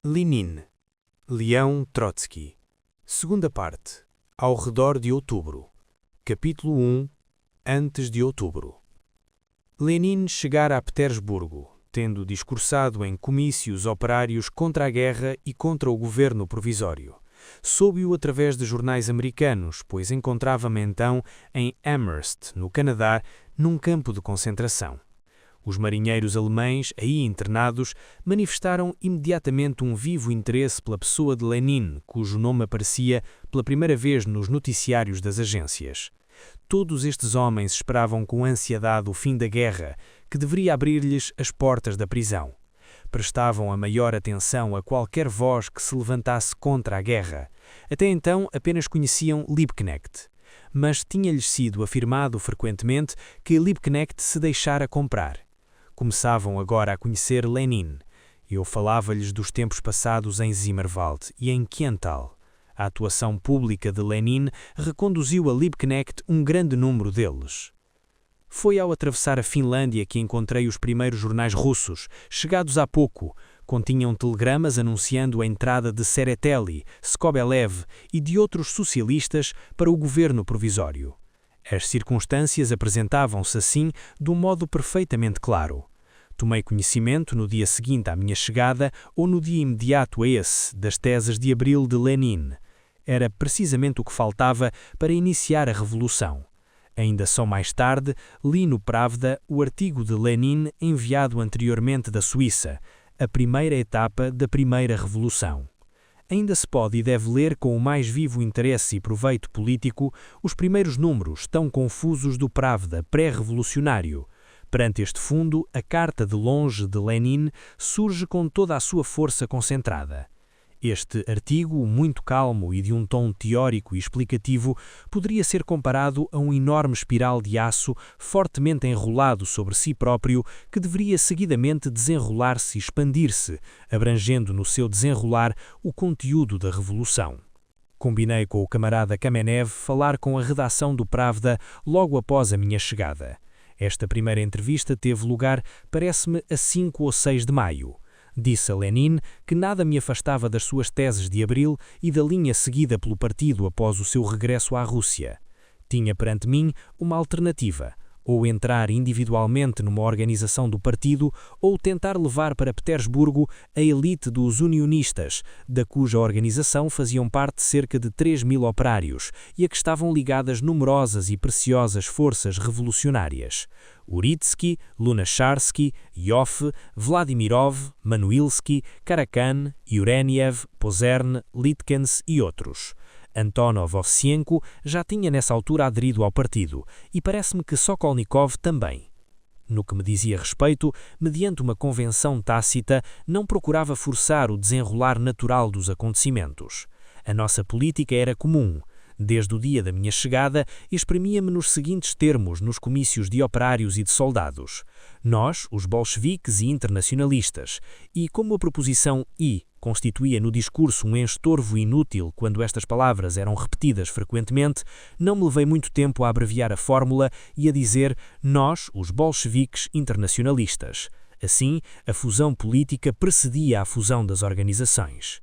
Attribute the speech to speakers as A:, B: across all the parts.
A: Lenin, Leão Trotsky. Segunda parte. Ao redor de outubro. Capítulo 1. Antes de outubro. Lenin chegara a Petersburgo, tendo discursado em comícios operários contra a guerra e contra o governo provisório. Soube-o através de jornais americanos, pois encontrava-me então em Amherst, no Canadá, num campo de concentração. Os marinheiros alemães, aí internados, manifestaram imediatamente um vivo interesse pela pessoa de Lenin, cujo nome aparecia pela primeira vez nos noticiários das agências. Todos estes homens esperavam com ansiedade o fim da guerra, que deveria abrir-lhes as portas da prisão. Prestavam a maior atenção a qualquer voz que se levantasse contra a guerra. Até então apenas conheciam Liebknecht, mas tinha-lhes sido afirmado frequentemente que Liebknecht se deixara comprar. Começavam agora a conhecer Lenin. Eu falava-lhes dos tempos passados em Zimmerwald e em Kiental. A atuação pública de Lenin reconduziu a Liebknecht um grande número deles. Foi ao atravessar a Finlândia que encontrei os primeiros jornais russos, chegados há pouco. Continham telegramas anunciando a entrada de Tsereteli, Skobelev e de outros socialistas para o governo provisório. As circunstâncias apresentavam-se assim de um modo perfeitamente claro. Tomei conhecimento no dia seguinte à minha chegada ou no dia imediato a esse das teses de abril de Lenin. Era precisamente o que faltava para iniciar a revolução. Ainda só mais tarde li no Pravda o artigo de Lenin enviado anteriormente da Suíça, a primeira etapa da primeira revolução. Ainda se pode e deve ler com o mais vivo interesse e proveito político os primeiros números tão confusos do Pravda pré-revolucionário. Perante este fundo, a carta de longe de Lenin surge com toda a sua força concentrada. Este artigo, muito calmo e de um tom teórico e explicativo, poderia ser comparado a um enorme espiral de aço fortemente enrolado sobre si próprio que deveria seguidamente desenrolar-se e expandir-se, abrangendo no seu desenrolar o conteúdo da revolução. Combinei com o camarada Kamenev falar com a redação do Pravda logo após a minha chegada. Esta primeira entrevista teve lugar, parece-me, a 5 ou 6 de maio. Disse a Lenin que nada me afastava das suas teses de abril e da linha seguida pelo partido após o seu regresso à Rússia. Tinha perante mim uma alternativa: ou entrar individualmente numa organização do partido, ou tentar levar para Petersburgo a elite dos unionistas, da cuja organização faziam parte cerca de 3.000 operários e a que estavam ligadas numerosas e preciosas forças revolucionárias. Uritsky, Lunacharsky, Yoff, Vladimirov, Manuilsky, Karakan, Yureniev, Pozern, Litkens e outros. Antonov Ovsienko já tinha nessa altura aderido ao partido e parece-me que Sokolnikov também. No que me dizia respeito, mediante uma convenção tácita, não procurava forçar o desenrolar natural dos acontecimentos. A nossa política era comum. Desde o dia da minha chegada, exprimia-me nos seguintes termos nos comícios de operários e de soldados. Nós, os bolcheviques e internacionalistas, e como a proposição I constituía no discurso um estorvo inútil quando estas palavras eram repetidas frequentemente, não me levei muito tempo a abreviar a fórmula e a dizer nós, os bolcheviques internacionalistas. Assim, a fusão política precedia a fusão das organizações.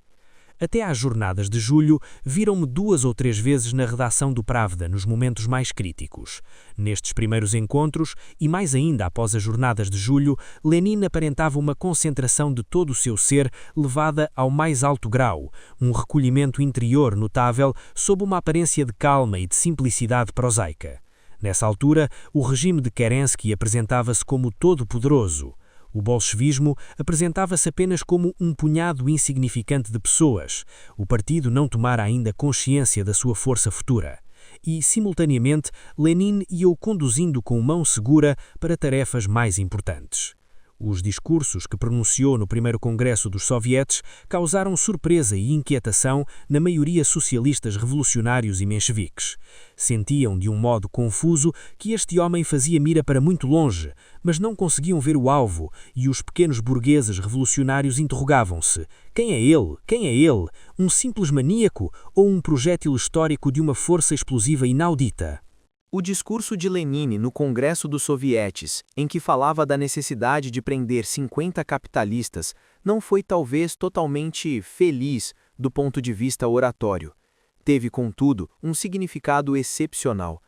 A: Até às jornadas de julho, viram-me 2 ou 3 vezes na redação do Pravda, nos momentos mais críticos. Nestes primeiros encontros, e mais ainda após as jornadas de julho, Lenin aparentava uma concentração de todo o seu ser levada ao mais alto grau, um recolhimento interior notável sob uma aparência de calma e de simplicidade prosaica. Nessa altura, o regime de Kerensky apresentava-se como todo-poderoso. O bolchevismo apresentava-se apenas como um punhado insignificante de pessoas. O partido não tomara ainda consciência da sua força futura. E, simultaneamente, Lenin ia-o conduzindo com mão segura para tarefas mais importantes. Os discursos que pronunciou no primeiro congresso dos sovietes causaram surpresa e inquietação na maioria socialistas revolucionários e mencheviques. Sentiam de um modo confuso que este homem fazia mira para muito longe, mas não conseguiam ver o alvo, e os pequenos burgueses revolucionários interrogavam-se: quem é ele? Quem é ele? Um simples maníaco ou um projétil histórico de uma força explosiva inaudita?
B: O discurso de Lenin no Congresso dos Sovietes, em que falava da necessidade de prender 50 capitalistas, não foi talvez totalmente feliz do ponto de vista oratório. Teve, contudo, um significado excepcional.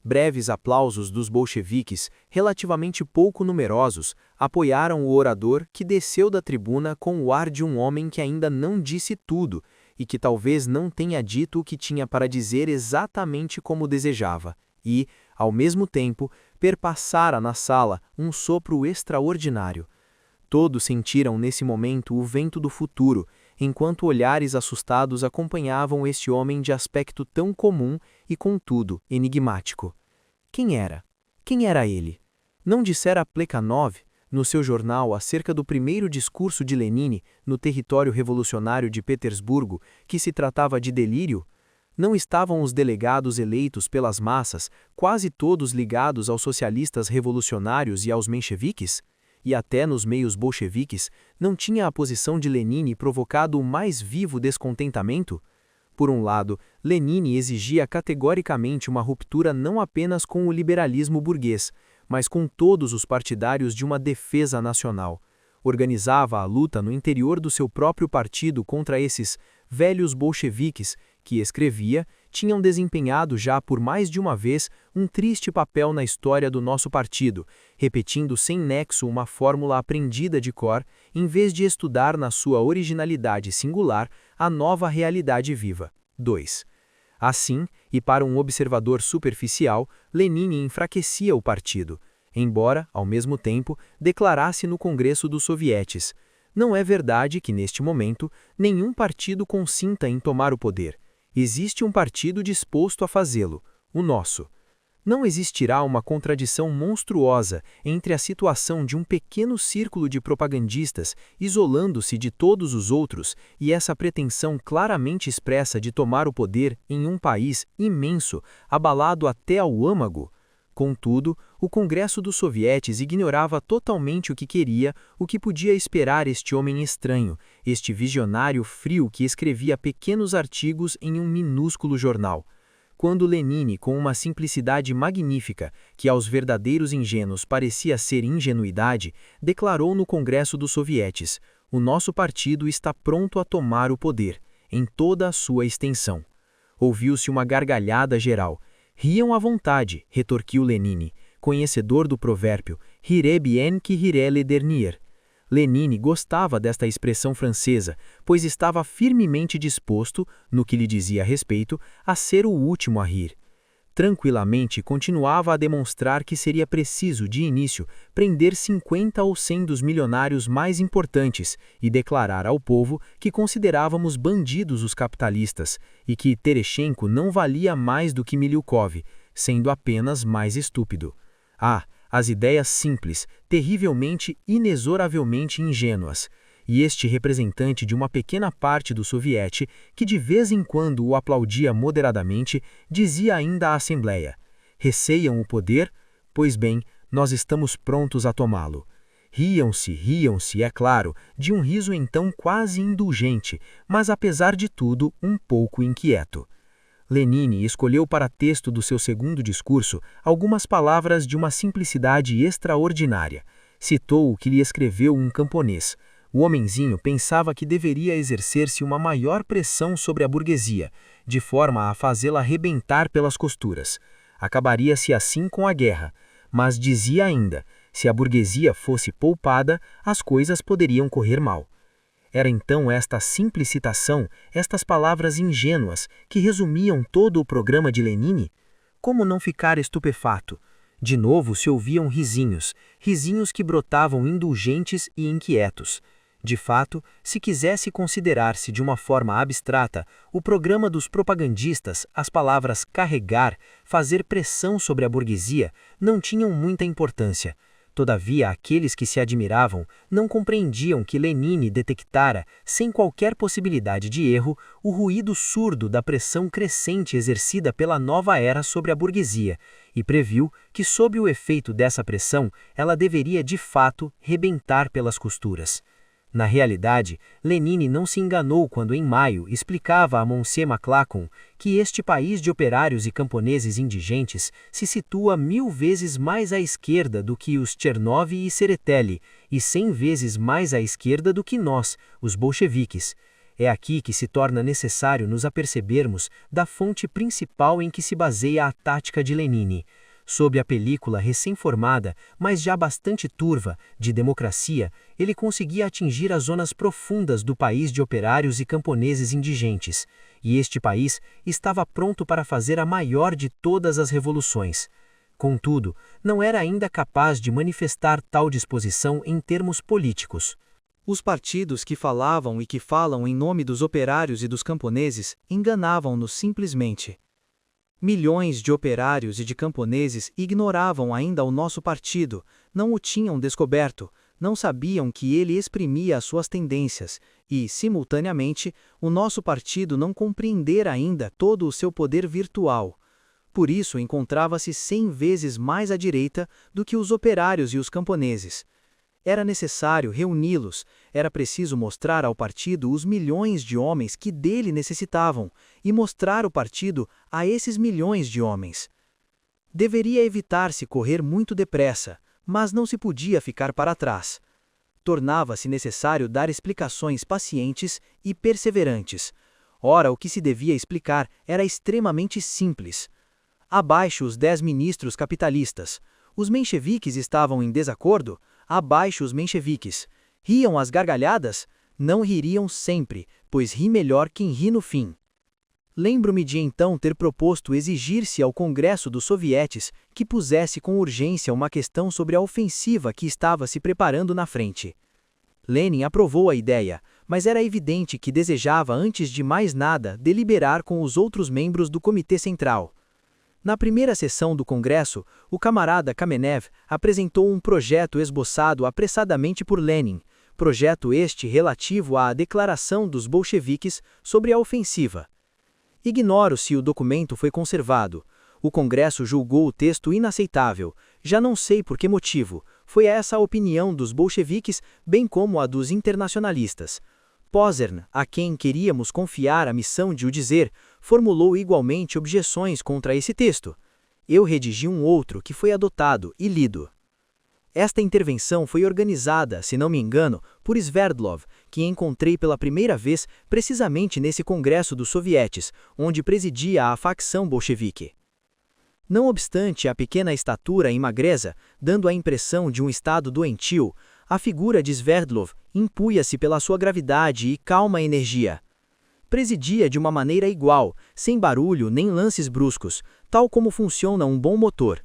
B: Breves aplausos dos bolcheviques, relativamente pouco numerosos, apoiaram o orador que desceu da tribuna com o ar de um homem que ainda não disse tudo e que talvez não tenha dito o que tinha para dizer exatamente como desejava. E, ao mesmo tempo, perpassara na sala um sopro extraordinário. Todos sentiram nesse momento o vento do futuro, enquanto olhares assustados acompanhavam este homem de aspecto tão comum e, contudo, enigmático. Quem era? Quem era ele? Não dissera Plekhanov, no seu jornal acerca do primeiro discurso de Lenin no território revolucionário de Petersburgo, que se tratava de delírio? Não estavam os delegados eleitos pelas massas, quase todos ligados aos socialistas revolucionários e aos mencheviques? E até nos meios bolcheviques, não tinha a posição de Lenin provocado o mais vivo descontentamento? Por um lado, Lenin exigia categoricamente uma ruptura não apenas com o liberalismo burguês, mas com todos os partidários de uma defesa nacional. Organizava a luta no interior do seu próprio partido contra esses velhos bolcheviques que, escrevia, tinham desempenhado já por mais de uma vez um triste papel na história do nosso partido, repetindo sem nexo uma fórmula aprendida de cor, em vez de estudar na sua originalidade singular a nova realidade viva. 2. Assim, e para um observador superficial, Lenin enfraquecia o partido, embora, ao mesmo tempo, declarasse no Congresso dos Sovietes: não é verdade que, neste momento, nenhum partido consinta em tomar o poder. Existe um partido disposto a fazê-lo, o nosso. Não existirá uma contradição monstruosa entre a situação de um pequeno círculo de propagandistas isolando-se de todos os outros e essa pretensão claramente expressa de tomar o poder em um país imenso, abalado até ao âmago? Contudo, o Congresso dos Sovietes ignorava totalmente o que queria, o que podia esperar este homem estranho, este visionário frio que escrevia pequenos artigos em um minúsculo jornal. Quando Lenin, com uma simplicidade magnífica, que aos verdadeiros ingênuos parecia ser ingenuidade, declarou no Congresso dos Sovietes: o nosso partido está pronto a tomar o poder, em toda a sua extensão. Ouviu-se uma gargalhada geral. Riam à vontade, retorquiu Lenin, conhecedor do provérbio «Rire bien qui rire le dernier». Lenin gostava desta expressão francesa, pois estava firmemente disposto, no que lhe dizia respeito, a ser o último a rir. Tranquilamente continuava a demonstrar que seria preciso, de início, prender 50 ou 100 dos milionários mais importantes e declarar ao povo que considerávamos bandidos os capitalistas e que Terechenko não valia mais do que Miliukov, sendo apenas mais estúpido. As ideias simples, terrivelmente, inexoravelmente ingênuas. E este representante de uma pequena parte do soviete, que de vez em quando o aplaudia moderadamente, dizia ainda à Assembleia: receiam o poder? Pois bem, nós estamos prontos a tomá-lo. Riam-se, é claro, de um riso então quase indulgente, mas apesar de tudo um pouco inquieto. Lenin escolheu para texto do seu segundo discurso algumas palavras de uma simplicidade extraordinária. Citou o que lhe escreveu um camponês. O homenzinho pensava que deveria exercer-se uma maior pressão sobre a burguesia, de forma a fazê-la arrebentar pelas costuras. Acabaria-se assim com a guerra, mas dizia ainda, se a burguesia fosse poupada, as coisas poderiam correr mal. Era então esta simples citação, estas palavras ingênuas, que resumiam todo o programa de Lenin? Como não ficar estupefato? De novo se ouviam risinhos, risinhos que brotavam indulgentes e inquietos. De fato, se quisesse considerar-se de uma forma abstrata, o programa dos propagandistas, as palavras carregar, fazer pressão sobre a burguesia, não tinham muita importância. Todavia, aqueles que se admiravam não compreendiam que Lenin detectara, sem qualquer possibilidade de erro, o ruído surdo da pressão crescente exercida pela nova era sobre a burguesia, e previu que, sob o efeito dessa pressão, ela deveria de fato rebentar pelas costuras. Na realidade, Lenin não se enganou quando em maio explicava a Monsieur McLachlan que este país de operários e camponeses indigentes se situa 1000 vezes mais à esquerda do que os Chernov e Tsereteli, e 100 vezes mais à esquerda do que nós, os bolcheviques. É aqui que se torna necessário nos apercebermos da fonte principal em que se baseia a tática de Lenin. Sob a película recém-formada, mas já bastante turva, de democracia, ele conseguia atingir as zonas profundas do país de operários e camponeses indigentes, e este país estava pronto para fazer a maior de todas as revoluções. Contudo, não era ainda capaz de manifestar tal disposição em termos políticos.
C: Os partidos que falavam e que falam em nome dos operários e dos camponeses enganavam-nos simplesmente. Milhões de operários e de camponeses ignoravam ainda o nosso partido, não o tinham descoberto, não sabiam que ele exprimia as suas tendências e, simultaneamente, o nosso partido não compreendera ainda todo o seu poder virtual. Por isso encontrava-se 100 vezes mais à direita do que os operários e os camponeses. Era necessário reuni-los, era preciso mostrar ao partido os milhões de homens que dele necessitavam, e mostrar o partido a esses milhões de homens. Deveria evitar-se correr muito depressa, mas não se podia ficar para trás. Tornava-se necessário dar explicações pacientes e perseverantes. Ora, o que se devia explicar era extremamente simples. Abaixo os 10 ministros capitalistas. Os mencheviques estavam em desacordo? Abaixo os mencheviques. Riam às gargalhadas? Não ririam sempre, pois ri melhor quem ri no fim. Lembro-me de então ter proposto exigir-se ao Congresso dos Sovietes que pusesse com urgência uma questão sobre a ofensiva que estava se preparando na frente. Lenin aprovou a ideia, mas era evidente que desejava antes de mais nada deliberar com os outros membros do Comitê Central. Na primeira sessão do Congresso, o camarada Kamenev apresentou um projeto esboçado apressadamente por Lenin, projeto este relativo à declaração dos bolcheviques sobre a ofensiva. Ignoro se o documento foi conservado. O Congresso julgou o texto inaceitável, já não sei por que motivo, foi essa a opinião dos bolcheviques, bem como a dos internacionalistas. Pozern, a quem queríamos confiar a missão de o dizer, formulou igualmente objeções contra esse texto. Eu redigi um outro que foi adotado e lido. Esta intervenção foi organizada, se não me engano, por Sverdlov, que encontrei pela primeira vez precisamente nesse Congresso dos Sovietes, onde presidia a facção bolchevique. Não obstante a pequena estatura e magreza, dando a impressão de um estado doentio, a figura de Sverdlov impunha-se pela sua gravidade e calma energia. Presidia de uma maneira igual, sem barulho nem lances bruscos, tal como funciona um bom motor.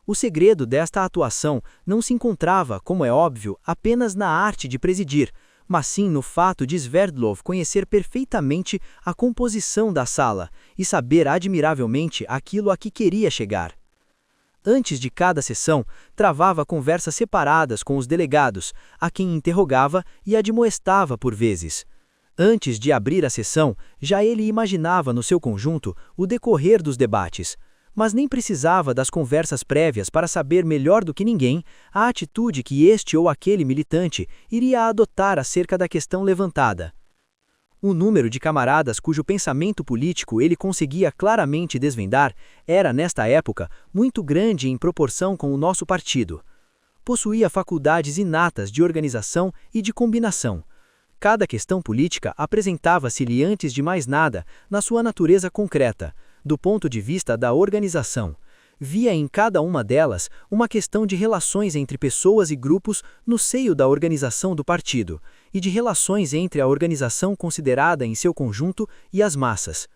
C: O segredo desta atuação não se encontrava, como é óbvio, apenas na arte de presidir, mas sim no fato de Sverdlov conhecer perfeitamente a composição da sala e saber admiravelmente aquilo a que queria chegar. Antes de cada sessão, travava conversas separadas com os delegados, a quem interrogava e admoestava por vezes. Antes de abrir a sessão, já ele imaginava no seu conjunto o decorrer dos debates, mas nem precisava das conversas prévias para saber melhor do que ninguém a atitude que este ou aquele militante iria adotar acerca da questão levantada. O número de camaradas cujo pensamento político ele conseguia claramente desvendar era, nesta época, muito grande em proporção com o nosso partido. Possuía faculdades inatas de organização e de combinação. Cada questão política apresentava-se-lhe antes de mais nada na sua natureza concreta, do ponto de vista da organização. Via em cada uma delas uma questão de relações entre pessoas e grupos no seio da organização do partido, e de relações entre a organização considerada em seu conjunto e as massas.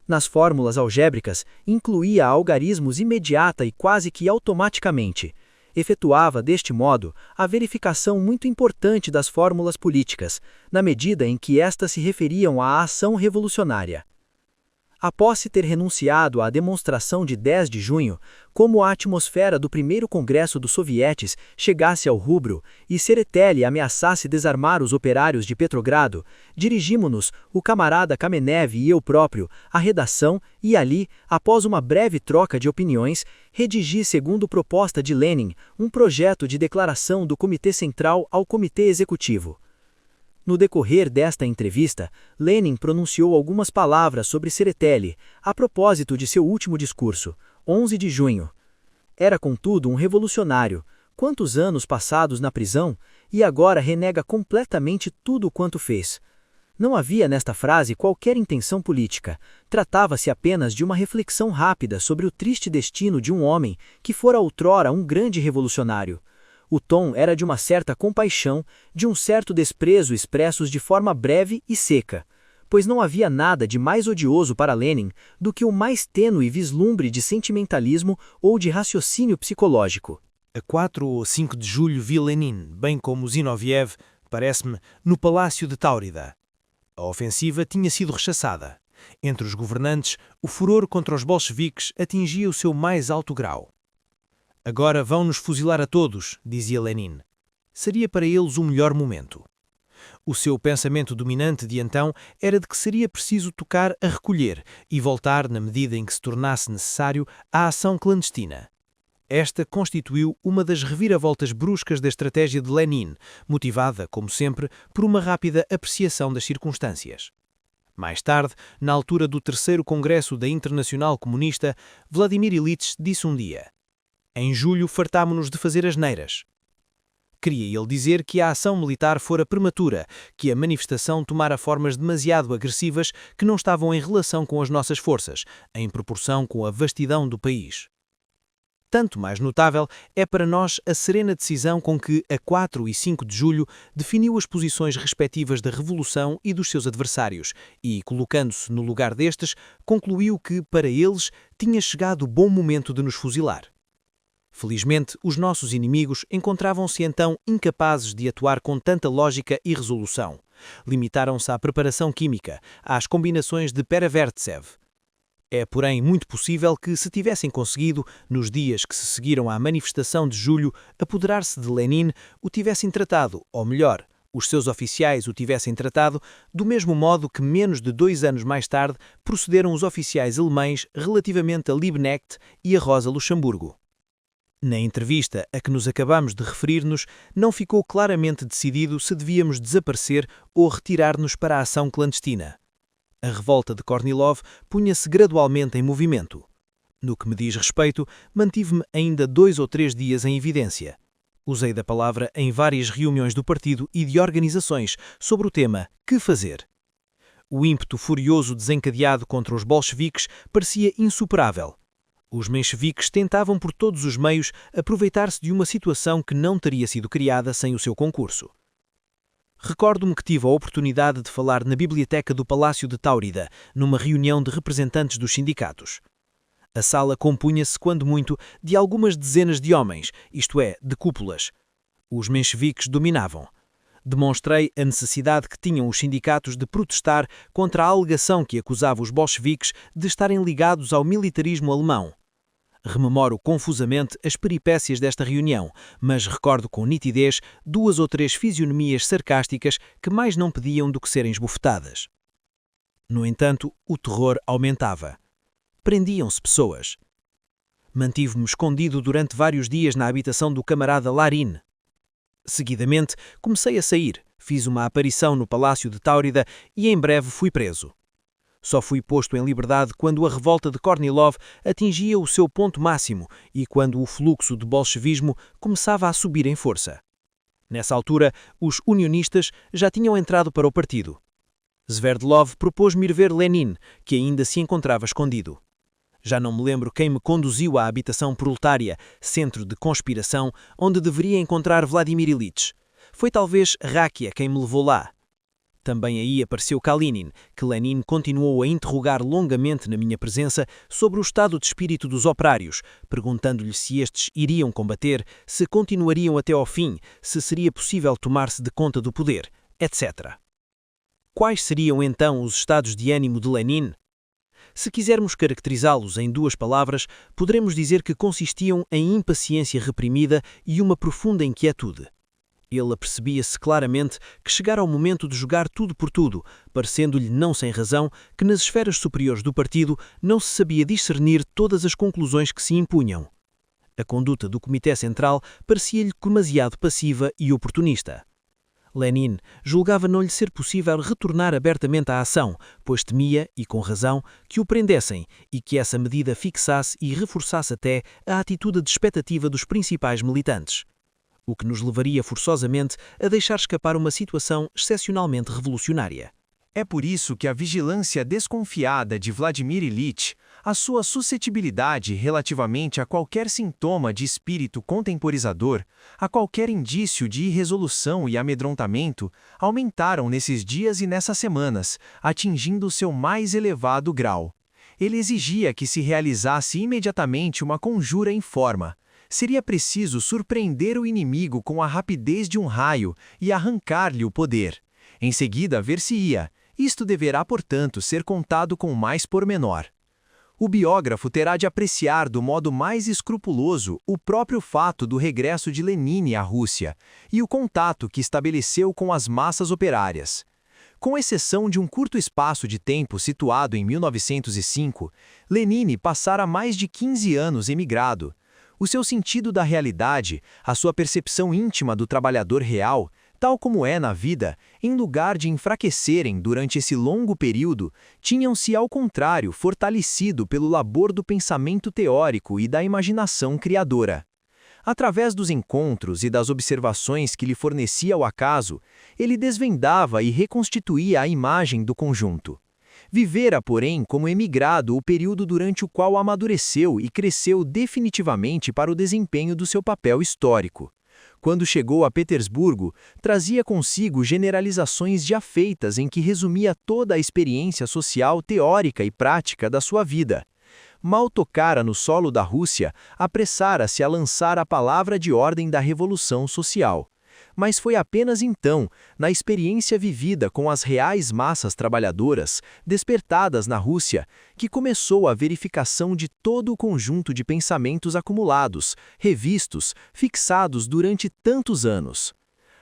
C: Nas fórmulas algébricas, incluía algarismos imediata e quase que automaticamente. Efetuava, deste modo, a verificação muito importante das fórmulas políticas, na medida em que estas se referiam à ação revolucionária. Após se ter renunciado à demonstração de 10 de junho, como a atmosfera do primeiro Congresso dos Sovietes chegasse ao rubro e Tsereteli ameaçasse desarmar os operários de Petrogrado, dirigimo-nos, o camarada Kamenev e eu próprio, à redação e ali, após uma breve troca de opiniões, redigi, segundo proposta de Lenin, um projeto de declaração do Comitê Central ao Comitê Executivo. No decorrer desta entrevista, Lenin pronunciou algumas palavras sobre Tsereteli, a propósito de seu último discurso, 11 de junho. Era, contudo, um revolucionário. Quantos anos passados na prisão, e agora renega completamente tudo quanto fez. Não havia nesta frase qualquer intenção política. Tratava-se apenas de uma reflexão rápida sobre o triste destino de um homem que fora outrora um grande revolucionário. O tom era de uma certa compaixão, de um certo desprezo expressos de forma breve e seca, pois não havia nada de mais odioso para Lenin do que o mais tênue vislumbre de sentimentalismo ou de raciocínio psicológico.
A: A 4 ou 5 de julho vi Lenin, bem como Zinoviev, parece-me, no Palácio de Táurida. A ofensiva tinha sido rechaçada. Entre os governantes, o furor contra os bolcheviques atingia o seu mais alto grau. Agora vão-nos fuzilar a todos, dizia Lenin. Seria para eles o melhor momento. O seu pensamento dominante de então era de que seria preciso tocar a recolher e voltar, na medida em que se tornasse necessário, à ação clandestina. Esta constituiu uma das reviravoltas bruscas da estratégia de Lenin, motivada, como sempre, por uma rápida apreciação das circunstâncias. Mais tarde, na altura do terceiro Congresso da Internacional Comunista, Vladimir Ilitch disse um dia: "Em julho fartámo-nos de fazer asneiras." Queria ele dizer que a ação militar fora prematura, que a manifestação tomara formas demasiado agressivas que não estavam em relação com as nossas forças, em proporção com a vastidão do país. Tanto mais notável é para nós a serena decisão com que, a 4 e 5 de julho, definiu as posições respectivas da Revolução e dos seus adversários e, colocando-se no lugar destes, concluiu que, para eles, tinha chegado o bom momento de nos fuzilar. Felizmente, os nossos inimigos encontravam-se então incapazes de atuar com tanta lógica e resolução. Limitaram-se à preparação química, às combinações de Perevertsev. É, porém, muito possível que, se tivessem conseguido, nos dias que se seguiram à manifestação de julho, apoderar-se de Lenin, o tivessem tratado, ou melhor, os seus oficiais o tivessem tratado, do mesmo modo que menos de 2 anos mais tarde procederam os oficiais alemães relativamente a Liebknecht e a Rosa Luxemburgo. Na entrevista a que nos acabamos de referir-nos, não ficou claramente decidido se devíamos desaparecer ou retirar-nos para a ação clandestina. A revolta de Kornilov punha-se gradualmente em movimento. No que me diz respeito, mantive-me ainda 2 ou 3 dias em evidência. Usei da palavra em várias reuniões do partido e de organizações sobre o tema "Que fazer?". O ímpeto furioso desencadeado contra os bolcheviques parecia insuperável. Os mencheviques tentavam por todos os meios aproveitar-se de uma situação que não teria sido criada sem o seu concurso. Recordo-me que tive a oportunidade de falar na biblioteca do Palácio de Táurida, numa reunião de representantes dos sindicatos. A sala compunha-se, quando muito, de algumas dezenas de homens, isto é, de cúpulas. Os mencheviques dominavam. Demonstrei a necessidade que tinham os sindicatos de protestar contra a alegação que acusava os bolcheviques de estarem ligados ao militarismo alemão. Rememoro confusamente as peripécias desta reunião, mas recordo com nitidez 2 ou 3 fisionomias sarcásticas que mais não pediam do que serem esbofetadas. No entanto, o terror aumentava. Prendiam-se pessoas. Mantive-me escondido durante vários dias na habitação do camarada Larin. Seguidamente, comecei a sair, fiz uma aparição no Palácio de Táurida e em breve fui preso. Só fui posto em liberdade quando a revolta de Kornilov atingia o seu ponto máximo e quando o fluxo de bolchevismo começava a subir em força. Nessa altura, os unionistas já tinham entrado para o partido. Sverdlov propôs-me ir ver Lenin, que ainda se encontrava escondido. Já não me lembro quem me conduziu à habitação proletária, centro de conspiração, onde deveria encontrar Vladimir Ilitch. Foi talvez Ráquia quem me levou lá. Também aí apareceu Kalinin, que Lenin continuou a interrogar longamente na minha presença sobre o estado de espírito dos operários, perguntando-lhe se estes iriam combater, se continuariam até ao fim, se seria possível tomar-se de conta do poder, etc. Quais seriam então os estados de ânimo de Lenin? Se quisermos caracterizá-los em 2 palavras, poderemos dizer que consistiam em impaciência reprimida e uma profunda inquietude. Ele apercebia-se claramente que chegara o momento de jogar tudo por tudo, parecendo-lhe, não sem razão, que nas esferas superiores do partido não se sabia discernir todas as conclusões que se impunham. A conduta do Comitê Central parecia-lhe demasiado passiva e oportunista. Lenin julgava não lhe ser possível retornar abertamente à ação, pois temia, e com razão, que o prendessem e que essa medida fixasse e reforçasse até a atitude de expectativa dos principais militantes. O que nos levaria forçosamente a deixar escapar uma situação excepcionalmente revolucionária.
B: É por isso que a vigilância desconfiada de Vladimir Ilyich, a sua suscetibilidade relativamente a qualquer sintoma de espírito contemporizador, a qualquer indício de irresolução e amedrontamento, aumentaram nesses dias e nessas semanas, atingindo seu mais elevado grau. Ele exigia que se realizasse imediatamente uma conjura em forma. Seria preciso surpreender o inimigo com a rapidez de um raio e arrancar-lhe o poder. Em seguida, ver-se-ia. Isto deverá, portanto, ser contado com mais pormenor. O biógrafo terá de apreciar do modo mais escrupuloso o próprio fato do regresso de Lenin à Rússia e o contato que estabeleceu com as massas operárias. Com exceção de um curto espaço de tempo situado em 1905, Lenin passara mais de 15 anos emigrado. O seu sentido da realidade, a sua percepção íntima do trabalhador real, tal como é na vida, em lugar de enfraquecerem durante esse longo período, tinham-se ao contrário fortalecido pelo labor do pensamento teórico e da imaginação criadora. Através dos encontros e das observações que lhe fornecia o acaso, ele desvendava e reconstituía a imagem do conjunto. Vivera, porém, como emigrado o período durante o qual amadureceu e cresceu definitivamente para o desempenho do seu papel histórico. Quando chegou a Petersburgo, trazia consigo generalizações já feitas em que resumia toda a experiência social teórica e prática da sua vida. Mal tocara no solo da Rússia, apressara-se a lançar a palavra de ordem da Revolução Social. Mas foi apenas então, na experiência vivida com as reais massas trabalhadoras, despertadas na Rússia, que começou a verificação de todo o conjunto de pensamentos acumulados, revistos, fixados durante tantos anos.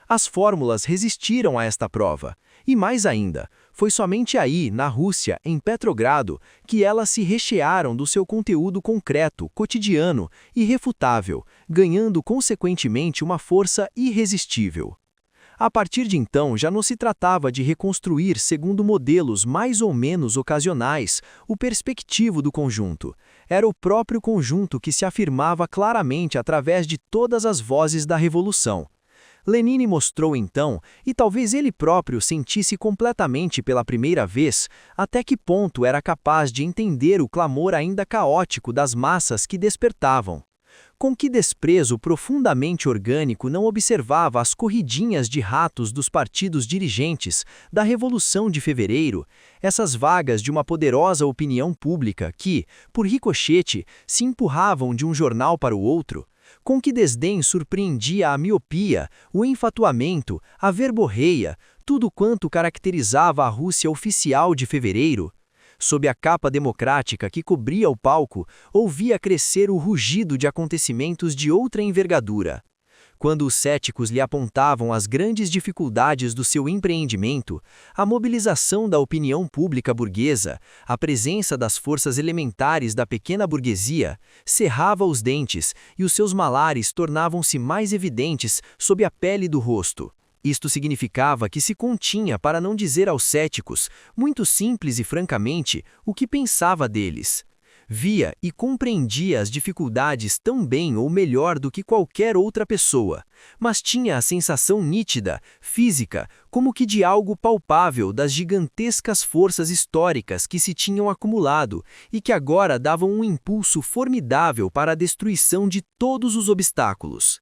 B: As fórmulas resistiram a esta prova, e mais ainda, foi somente aí, na Rússia, em Petrogrado, que elas se rechearam do seu conteúdo concreto, cotidiano, irrefutável, ganhando consequentemente uma força irresistível. A partir de então, já não se tratava de reconstruir segundo modelos mais ou menos ocasionais o perspectivo do conjunto. Era o próprio conjunto que se afirmava claramente através de todas as vozes da revolução. Lenin mostrou então, e talvez ele próprio sentisse completamente pela primeira vez, até que ponto era capaz de entender o clamor ainda caótico das massas que despertavam. Com que desprezo profundamente orgânico não observava as corridinhas de ratos dos partidos dirigentes da Revolução de Fevereiro, essas vagas de uma poderosa opinião pública que, por ricochete, se empurravam de um jornal para o outro. Com que desdém surpreendia a miopia, o enfatuamento, a verborreia, tudo quanto caracterizava a Rússia oficial de fevereiro. Sob a capa democrática que cobria o palco, ouvia crescer o rugido de acontecimentos de outra envergadura. Quando os céticos lhe apontavam as grandes dificuldades do seu empreendimento, a mobilização da opinião pública burguesa, a presença das forças elementares da pequena burguesia, cerrava os dentes e os seus malares tornavam-se mais evidentes sob a pele do rosto. Isto significava que se continha para não dizer aos céticos, muito simples e francamente, o que pensava deles. Via e compreendia as dificuldades tão bem ou melhor do que qualquer outra pessoa, mas tinha a sensação nítida, física, como que de algo palpável das gigantescas forças históricas que se tinham acumulado e que agora davam um impulso formidável para a destruição de todos os obstáculos.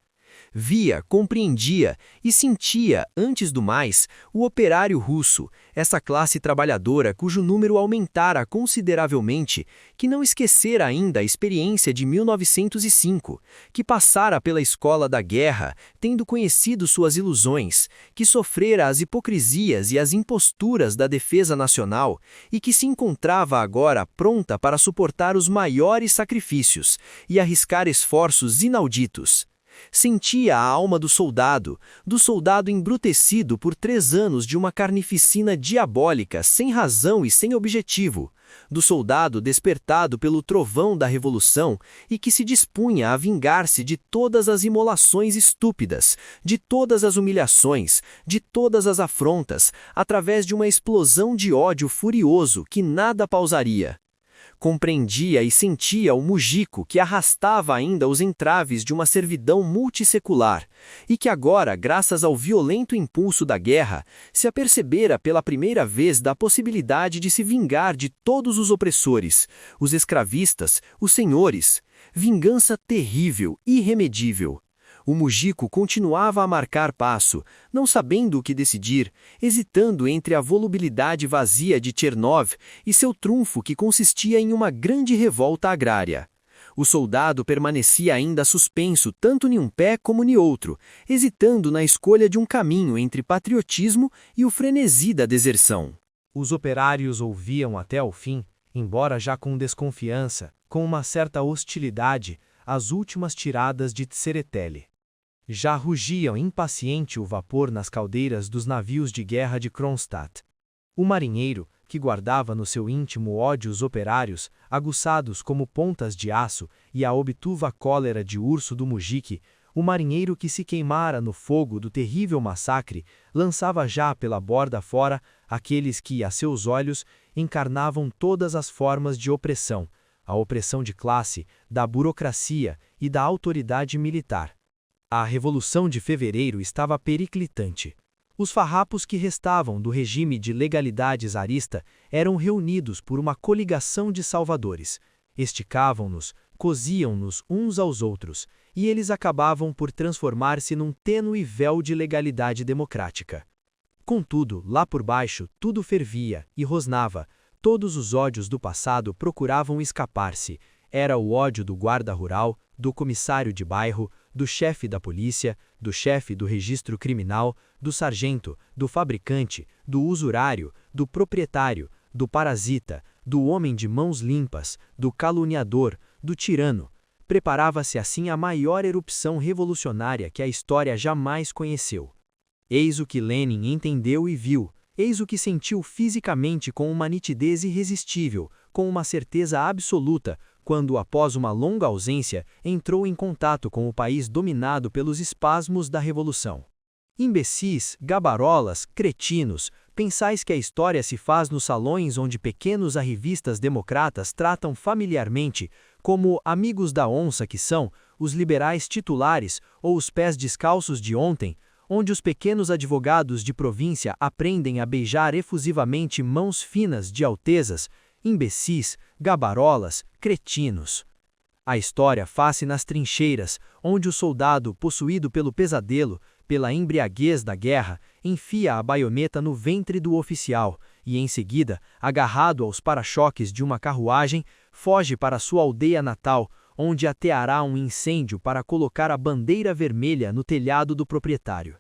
B: Via, compreendia e sentia, antes do mais, o operário russo, essa classe trabalhadora cujo número aumentara consideravelmente, que não esquecera ainda a experiência de 1905, que passara pela escola da guerra, tendo conhecido suas ilusões, que sofrera as hipocrisias e as imposturas da defesa nacional e que se encontrava agora pronta para suportar os maiores sacrifícios e arriscar esforços inauditos. Sentia a alma do soldado embrutecido por 3 anos de uma carnificina diabólica, sem razão e sem objetivo, do soldado despertado pelo trovão da revolução e que se dispunha a vingar-se de todas as imolações estúpidas, de todas as humilhações, de todas as afrontas, através de uma explosão de ódio furioso que nada pausaria. Compreendia e sentia o mujico que arrastava ainda os entraves de uma servidão multissecular, e que agora, graças ao violento impulso da guerra, se apercebera pela primeira vez da possibilidade de se vingar de todos os opressores, os escravistas, os senhores. Vingança terrível, irremedível. O mujico continuava a marcar passo, não sabendo o que decidir, hesitando entre a volubilidade vazia de Chernov e seu trunfo que consistia em uma grande revolta agrária. O soldado permanecia ainda suspenso tanto em um pé como em outro, hesitando na escolha de um caminho entre patriotismo e o frenesi da deserção.
A: Os operários ouviam até ao fim, embora já com desconfiança, com uma certa hostilidade, as últimas tiradas de Tsereteli. Já rugiam impaciente o vapor nas caldeiras dos navios de guerra de Kronstadt. O marinheiro, que guardava no seu íntimo ódio os operários, aguçados como pontas de aço, e a obtuva cólera de urso do mujique, o marinheiro que se queimara no fogo do terrível massacre, lançava já pela borda fora aqueles que, a seus olhos, encarnavam todas as formas de opressão, a opressão de classe, da burocracia e da autoridade militar. A Revolução de Fevereiro estava periclitante. Os farrapos que restavam do regime de legalidade czarista eram reunidos por uma coligação de salvadores. Esticavam-nos, coziam-nos uns aos outros, e eles acabavam por transformar-se num tênue véu de legalidade democrática. Contudo, lá por baixo, tudo fervia e rosnava. Todos os ódios do passado procuravam escapar-se. Era o ódio do guarda rural, do comissário de bairro, do chefe da polícia, do chefe do registro criminal, do sargento, do fabricante, do usurário, do proprietário, do parasita, do homem de mãos limpas, do caluniador, do tirano. Preparava-se assim a maior erupção revolucionária que a história jamais conheceu. Eis o que Lenin entendeu e viu, eis o que sentiu fisicamente com uma nitidez irresistível, com uma certeza absoluta, quando, após uma longa ausência, entrou em contato com o país dominado pelos espasmos da Revolução. Imbecis, gabarolas, cretinos, pensais que a história se faz nos salões onde pequenos arrivistas democratas tratam familiarmente, como amigos da onça que são, os liberais titulares ou os pés descalços de ontem, onde os pequenos advogados de província aprendem a beijar efusivamente mãos finas de altezas, imbecis, gabarolas, cretinos. A história faz-se nas trincheiras, onde o soldado, possuído pelo pesadelo, pela embriaguez da guerra, enfia a baioneta no ventre do oficial e, em seguida, agarrado aos para-choques de uma carruagem, foge para sua aldeia natal, onde ateará um incêndio para colocar a bandeira vermelha no telhado do proprietário.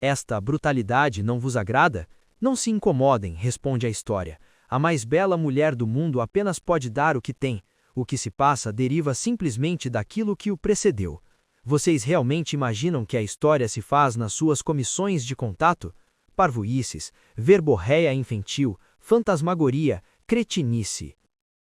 A: Esta brutalidade não vos agrada? Não se incomodem, responde a história. A mais bela mulher do mundo apenas pode dar o que tem. O que se passa deriva simplesmente daquilo que o precedeu. Vocês realmente imaginam que a história se faz nas suas comissões de contato? Parvoíces, verborréia infantil, fantasmagoria, cretinice.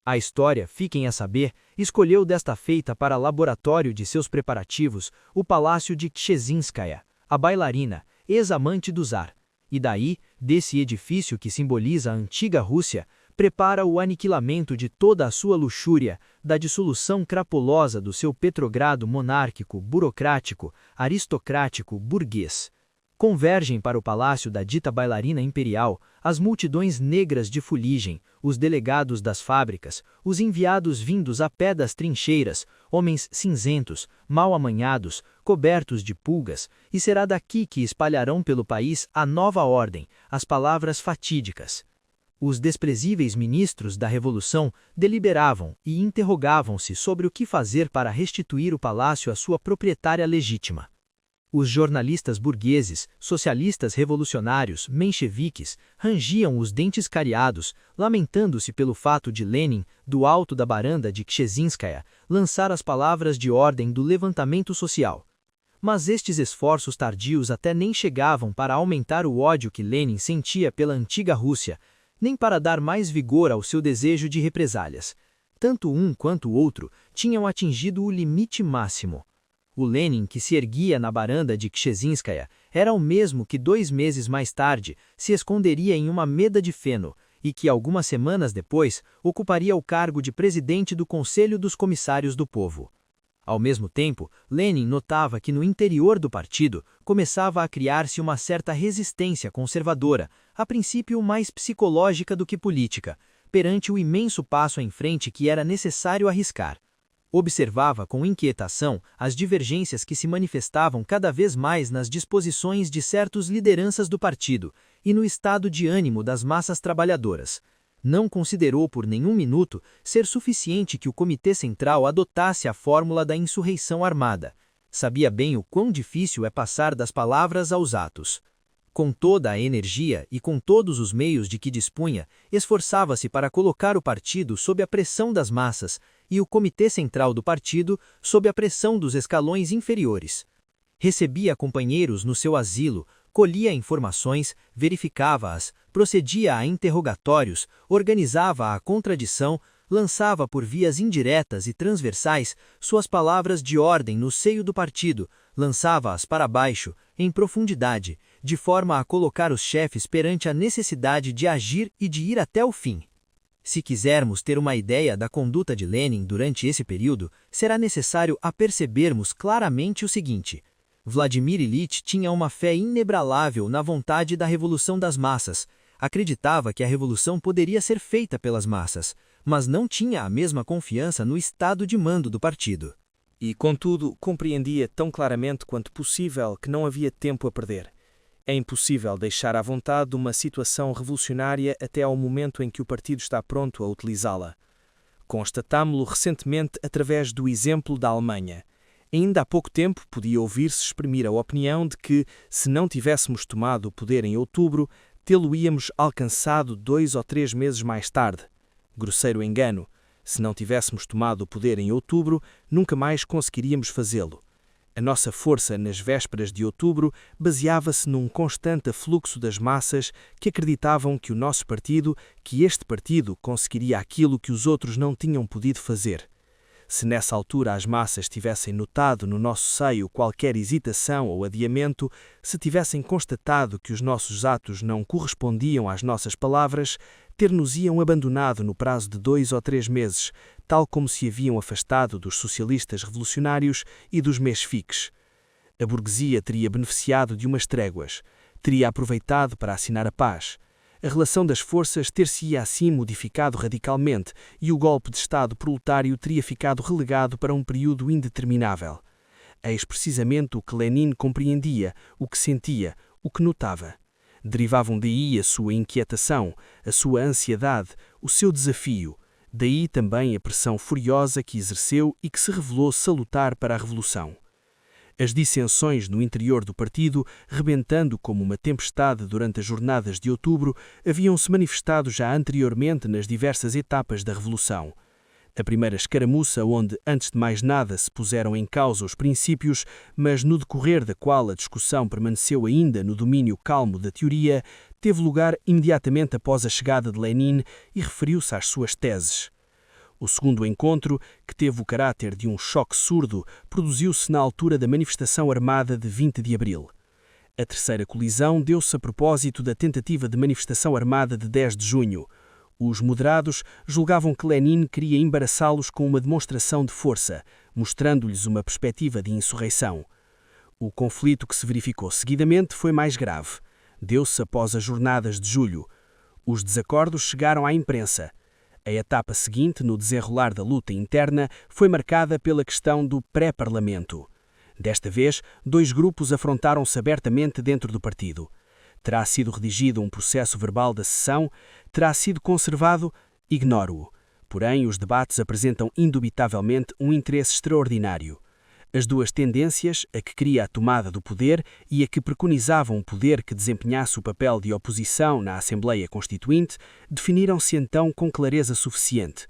A: A história, fiquem a saber, escolheu desta feita para laboratório de seus preparativos o palácio de Kshezhinskaya, a bailarina, ex-amante do czar. E daí, desse edifício que simboliza a antiga Rússia, prepara o aniquilamento de toda a sua luxúria, da dissolução crapulosa do seu Petrogrado monárquico, burocrático, aristocrático, burguês. Convergem para o palácio da dita bailarina imperial as multidões negras de fuligem, os delegados das fábricas, os enviados vindos a pé das trincheiras, homens cinzentos, mal amanhados, cobertos de pulgas, e será daqui que espalharão pelo país a nova ordem, as palavras fatídicas. Os desprezíveis ministros da Revolução deliberavam e interrogavam-se sobre o que fazer para restituir o palácio à sua proprietária legítima. Os jornalistas burgueses, socialistas revolucionários, mencheviques, rangiam os dentes cariados, lamentando-se pelo fato de Lenin, do alto da varanda de Kshezhinskaya, lançar as palavras de ordem do levantamento social.
C: Mas estes esforços tardios até nem chegavam para aumentar o ódio que Lenin sentia pela antiga Rússia, nem para dar mais vigor ao seu desejo de represálias. Tanto um quanto o outro tinham atingido o limite máximo. O Lenin que se erguia na varanda de Kshezhinskaya era o mesmo que 2 meses mais tarde se esconderia em uma meda de feno e que algumas semanas depois ocuparia o cargo de presidente do Conselho dos Comissários do Povo. Ao mesmo tempo, Lenin notava que no interior do partido começava a criar-se uma certa resistência conservadora, a princípio mais psicológica do que política, perante o imenso passo em frente que era necessário arriscar. Observava com inquietação as divergências que se manifestavam cada vez mais nas disposições de certas lideranças do partido e no estado de ânimo das massas trabalhadoras. Não considerou por nenhum minuto ser suficiente que o Comitê Central adotasse a fórmula da insurreição armada. Sabia bem o quão difícil é passar das palavras aos atos. Com toda a energia e com todos os meios de que dispunha, esforçava-se para colocar o partido sob a pressão das massas e o Comitê Central do partido sob a pressão dos escalões inferiores. Recebia companheiros no seu asilo, colhia informações, verificava-as, procedia a interrogatórios, organizava a contradição, lançava por vias indiretas e transversais suas palavras de ordem no seio do partido, lançava-as para baixo, em profundidade, de forma a colocar os chefes perante a necessidade de agir e de ir até o fim. Se quisermos ter uma ideia da conduta de Lenin durante esse período, será necessário apercebermos claramente o seguinte: Vladimir Ilyich tinha uma fé inebralável na vontade da revolução das massas, acreditava que a revolução poderia ser feita pelas massas, mas não tinha a mesma confiança no estado de mando do partido.
D: E, contudo, compreendia tão claramente quanto possível que não havia tempo a perder. É impossível deixar à vontade uma situação revolucionária até ao momento em que o partido está pronto a utilizá-la. Constatámo-lo recentemente através do exemplo da Alemanha. Ainda há pouco tempo podia ouvir-se exprimir a opinião de que, se não tivéssemos tomado o poder em outubro, tê-lo-íamos alcançado 2 ou 3 meses mais tarde. Grosseiro engano. Se não tivéssemos tomado o poder em outubro, nunca mais conseguiríamos fazê-lo. A nossa força nas vésperas de outubro baseava-se num constante afluxo das massas que acreditavam que o nosso partido, que este partido, conseguiria aquilo que os outros não tinham podido fazer. Se nessa altura as massas tivessem notado no nosso seio qualquer hesitação ou adiamento, se tivessem constatado que os nossos atos não correspondiam às nossas palavras, ter-nos-iam abandonado no prazo de 2 ou 3 meses, tal como se haviam afastado dos socialistas revolucionários e dos mencheviques. A burguesia teria beneficiado de umas tréguas, teria aproveitado para assinar a paz. A relação das forças ter-se-ia assim modificado radicalmente e o golpe de Estado proletário teria ficado relegado para um período indeterminável. Eis precisamente o que Lenin compreendia, o que sentia, o que notava. Derivavam daí a sua inquietação, a sua ansiedade, o seu desafio. Daí também a pressão furiosa que exerceu e que se revelou salutar para a Revolução. As dissensões no interior do partido, rebentando como uma tempestade durante as jornadas de outubro, haviam-se manifestado já anteriormente nas diversas etapas da Revolução. A primeira escaramuça, onde, antes de mais nada, se puseram em causa os princípios, mas no decorrer da qual a discussão permaneceu ainda no domínio calmo da teoria, teve lugar imediatamente após a chegada de Lenin e referiu-se às suas teses. O segundo encontro, que teve o caráter de um choque surdo, produziu-se na altura da manifestação armada de 20 de abril. A terceira colisão deu-se a propósito da tentativa de manifestação armada de 10 de junho. Os moderados julgavam que Lenin queria embaraçá-los com uma demonstração de força, mostrando-lhes uma perspectiva de insurreição. O conflito que se verificou seguidamente foi mais grave. Deu-se após as jornadas de julho. Os desacordos chegaram à imprensa. A etapa seguinte, no desenrolar da luta interna, foi marcada pela questão do pré-parlamento. Desta vez, 2 grupos afrontaram-se abertamente dentro do partido. Terá sido redigido um processo verbal da sessão? Terá sido conservado? Ignoro-o. Porém, os debates apresentam indubitavelmente um interesse extraordinário. As 2 tendências, a que queria a tomada do poder e a que preconizava um poder que desempenhasse o papel de oposição na Assembleia Constituinte, definiram-se então com clareza suficiente.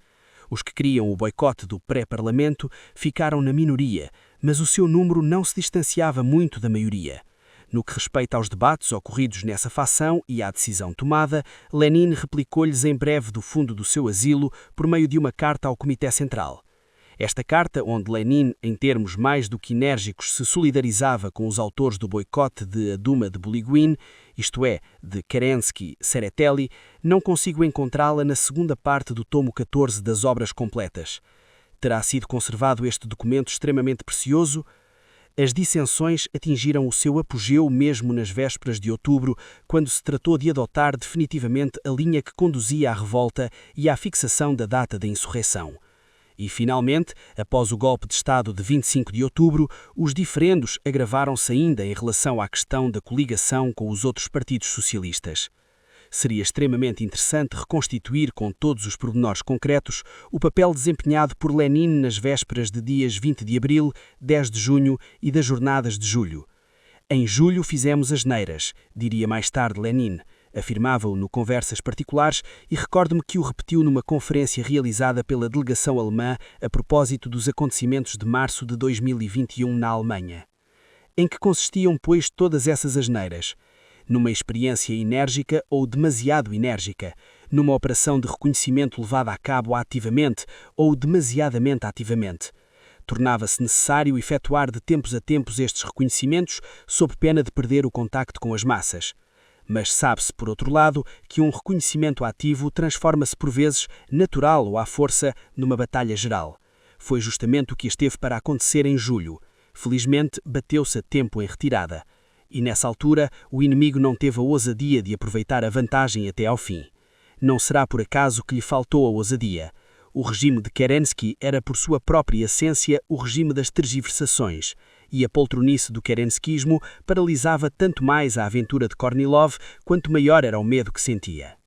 D: Os que queriam o boicote do pré-parlamento ficaram na minoria,
E: mas o seu número não se distanciava muito da maioria. No que respeita aos debates ocorridos nessa facção e à decisão tomada, Lenin replicou-lhes em breve do fundo do seu asilo por meio de uma carta ao Comitê Central. Esta carta, onde Lenin, em termos mais do que enérgicos, se solidarizava com os autores do boicote de a Duma de Buliguin, isto é, de Kerensky-Tsereteli, não consigo encontrá-la na segunda parte do tomo 14 das Obras Completas. Terá sido conservado este documento extremamente precioso? As dissensões atingiram o seu apogeu mesmo nas vésperas de outubro, quando se tratou de adotar definitivamente a linha que conduzia à revolta e à fixação da data da insurreição. E, finalmente, após o golpe de Estado de 25 de outubro, os diferendos agravaram-se ainda em relação à questão da coligação com os outros partidos socialistas. Seria extremamente interessante reconstituir com todos os pormenores concretos o papel desempenhado por Lenin nas vésperas de dias 20 de abril, 10 de junho e das jornadas de julho. Em julho fizemos as neiras, diria mais tarde Lenin. Afirmava-o no Conversas Particulares e recordo-me que o repetiu numa conferência realizada pela delegação alemã a propósito dos acontecimentos de março de 2021 na Alemanha. Em que consistiam, pois, todas essas asneiras? Numa experiência enérgica ou demasiado enérgica, numa operação de reconhecimento levada a cabo ativamente ou demasiadamente ativamente. Tornava-se necessário efetuar de tempos a tempos estes reconhecimentos, sob pena de perder o contacto com as massas. Mas sabe-se, por outro lado, que um reconhecimento ativo transforma-se por vezes, natural ou à força, numa batalha geral. Foi justamente o que esteve para acontecer em julho. Felizmente, bateu-se a tempo em retirada. E nessa altura, o inimigo não teve a ousadia de aproveitar a vantagem até ao fim. Não será por acaso que lhe faltou a ousadia. O regime de Kerensky era por sua própria essência o regime das tergiversações, e a poltronice do kerenskismo paralisava tanto mais a aventura de Kornilov quanto maior era o medo que sentia.